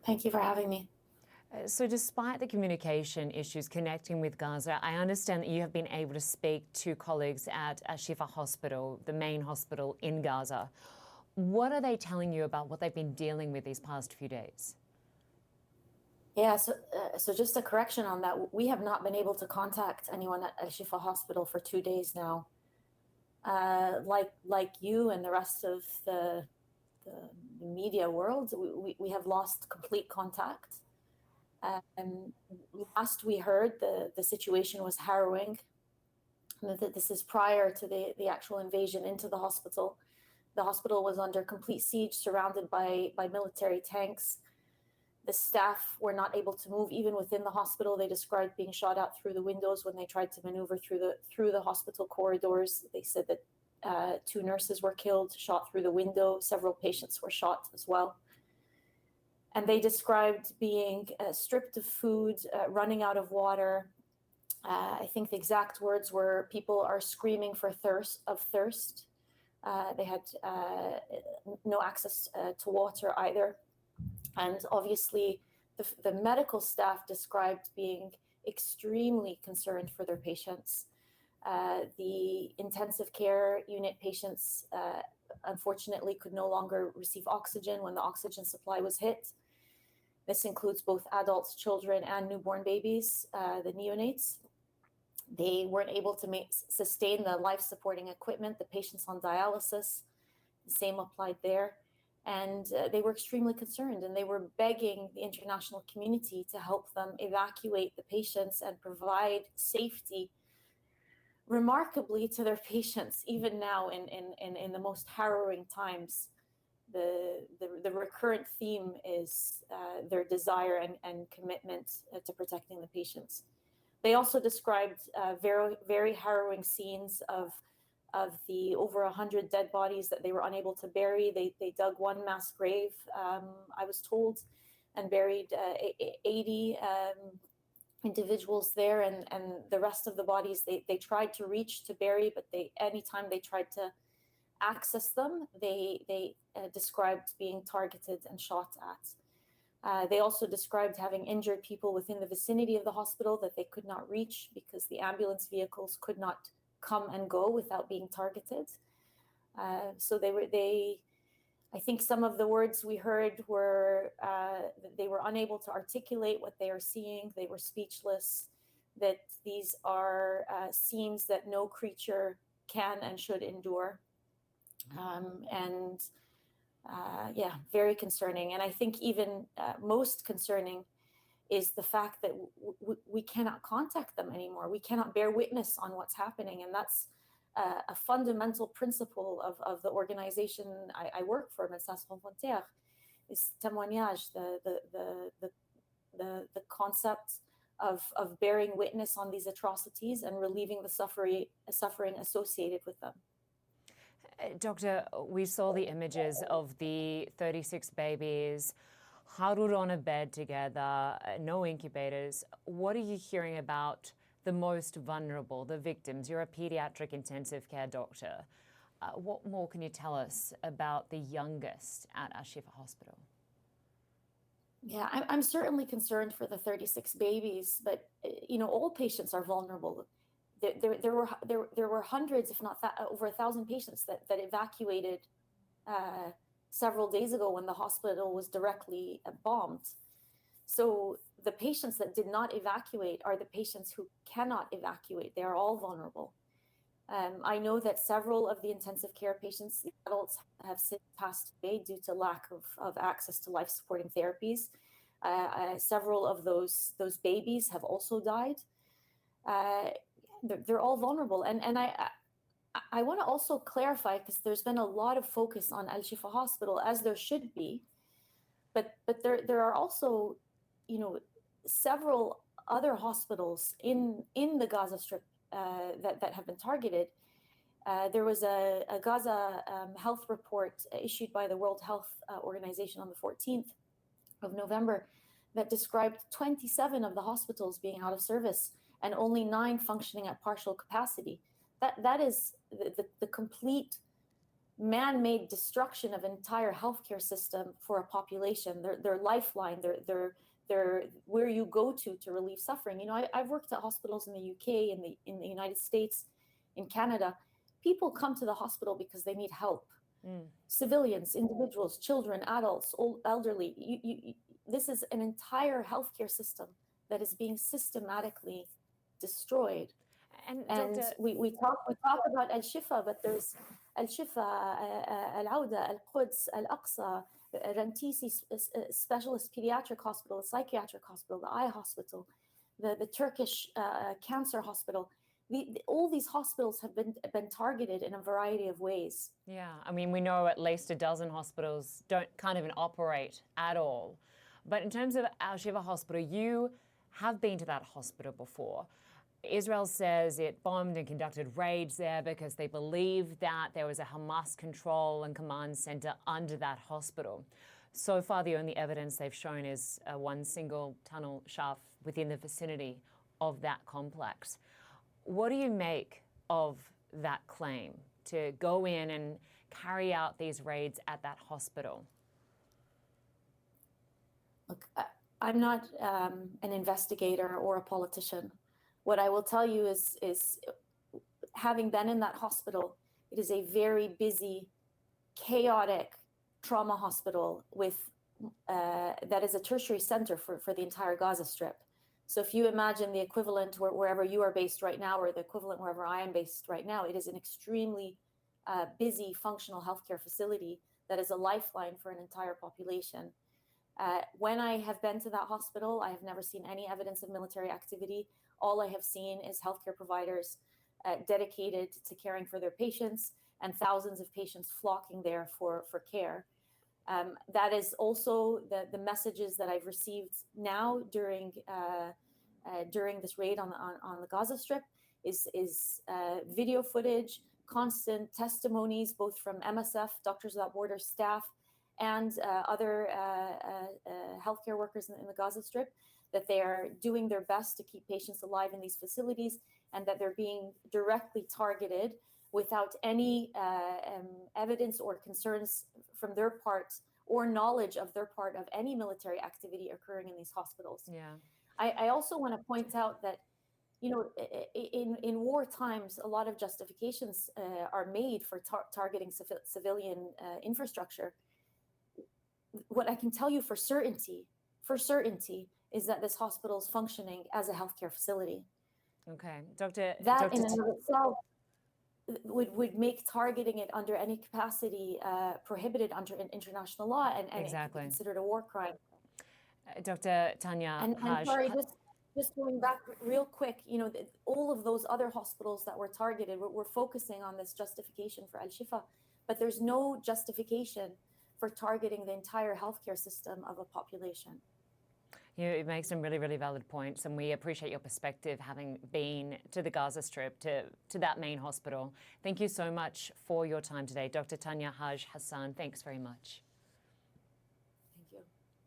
Thank you for having me. So despite the communication issues connecting with Gaza, I understand that you have been able to speak to colleagues at Al-Shifa hospital, the main hospital in Gaza. What are they telling you about what they've been dealing with these past few days? Yeah, so just a correction on that. We have not been able to contact anyone at Al-Shifa Hospital for 2 days now. Like you and the rest of the media world, we have lost complete contact. Um, Last we heard, the situation was harrowing. This is prior to the actual invasion into the hospital. The hospital was under complete siege, surrounded by military tanks. The staff were not able to move even within the hospital. They described being shot at through the windows when they tried to maneuver through the hospital corridors. They said that two nurses were killed, shot through the window. Several patients were shot as well. And they described being stripped of food, running out of water. I think the exact words were, "People are screaming for thirst." They had no access to water either. And obviously, the medical staff described being extremely concerned for their patients. The intensive care unit patients, unfortunately, could no longer receive oxygen when the oxygen supply was hit. This includes both adults, children, and newborn babies, the neonates. They weren't able to sustain the life-supporting equipment, the patients on dialysis. The same applied there. And they were extremely concerned, and they were begging the international community to help them evacuate the patients and provide safety, remarkably, to their patients, even now in the most harrowing times. The recurrent theme is their desire and commitment to protecting the patients. They also described very harrowing scenes of the over 100 dead bodies that they were unable to bury. They dug one mass grave, I was told, and buried 80 individuals there, and the rest of the bodies they tried to reach to bury, but anytime they tried to access them, they described being targeted and shot at. They also described having injured people within the vicinity of the hospital that they could not reach because the ambulance vehicles could not come and go without being targeted. So I think some of the words we heard were they were unable to articulate what they are seeing. They were speechless, that these are scenes that no creature can and should endure. Yeah, very concerning. And I think even most concerning is the fact that we cannot contact them anymore. We cannot bear witness on what's happening. And that's a fundamental principle of the organization I work for, Médecins Sans Frontières, is témoignage, the concept of bearing witness on these atrocities and relieving the suffering associated with them. Doctor, we saw the images of the 36 babies huddled on a bed together, no incubators. What are you hearing about the most vulnerable, the victims? You're a pediatric intensive care doctor. What more can you tell us about the youngest at Al-Shifa Hospital? Yeah, I'm certainly concerned for the 36 babies, but all patients are vulnerable. There were hundreds, if not over 1,000 patients that evacuated several days ago when the hospital was directly bombed. So the patients that did not evacuate are the patients who cannot evacuate. They are all vulnerable. I know that several of the intensive care patients, the adults, have since passed away due to lack of access to life-supporting therapies. Several of those babies have also died. They're all vulnerable. And I want to also clarify, because there's been a lot of focus on Al-Shifa Hospital, as there should be, but there are also, several other hospitals in the Gaza Strip that have been targeted. There was a Gaza health report issued by the World Health Organization on the 14th of November that described 27 of the hospitals being out of service and only 9 functioning at partial capacity. That is the complete man-made destruction of entire healthcare system for a population, their lifeline, their where you go to relieve suffering. I've worked at hospitals in the UK, in the United States, in Canada. People come to the hospital because they need help. Civilians, individuals, children, adults, old, elderly. This is an entire healthcare system that is being systematically destroyed. And Doctor, we talk about Al-Shifa, but there's Al-Shifa, Al-Auda, Al-Quds, Al-Aqsa, Rantisi Specialist Pediatric Hospital, Psychiatric Hospital, the Eye Hospital, the Turkish Cancer Hospital. All these hospitals have been targeted in a variety of ways. Yeah, I mean, we know at least a dozen hospitals can't even operate at all. But in terms of Al-Shifa Hospital, you have been to that hospital before. Israel says it bombed and conducted raids there because they believe that there was a Hamas control and command center under that hospital. So far, the only evidence they've shown is one single tunnel shaft within the vicinity of that complex. What do you make of that claim to go in and carry out these raids at that hospital? Look, I'm not an investigator or a politician. What I will tell you is having been in that hospital, it is a very busy, chaotic trauma hospital with that is a tertiary center for the entire Gaza Strip. So if you imagine the equivalent wherever you are based right now, or the equivalent wherever I am based right now, it is an extremely busy, functional healthcare facility that is a lifeline for an entire population. When I have been to that hospital, I have never seen any evidence of military activity. All I have seen is healthcare providers dedicated to caring for their patients, and thousands of patients flocking there for care. That is also the messages that I've received now during this raid on the Gaza Strip is video footage, constant testimonies, both from MSF, Doctors Without Borders staff, and other healthcare workers in the Gaza Strip, that they are doing their best to keep patients alive in these facilities, and that they're being directly targeted without any evidence or concerns from their part or knowledge of their part of any military activity occurring in these hospitals. Yeah. I also want to point out that, in war times, a lot of justifications are made for targeting civilian infrastructure. What I can tell you for certainty, is that this hospital is functioning as a healthcare facility. Okay, Doctor. That in and of itself would make targeting it under any capacity prohibited under international law, and Exactly. considered a war crime. Dr. Tanya And Haj. sorry, just going back real quick, all of those other hospitals that were targeted, we're focusing on this justification for Al-Shifa, but there's no justification for targeting the entire healthcare system of a population. You make some really, really valid points, and we appreciate your perspective, having been to the Gaza Strip, to that main hospital. Thank you so much for your time today. Dr. Tanya Haj Hassan, thanks very much.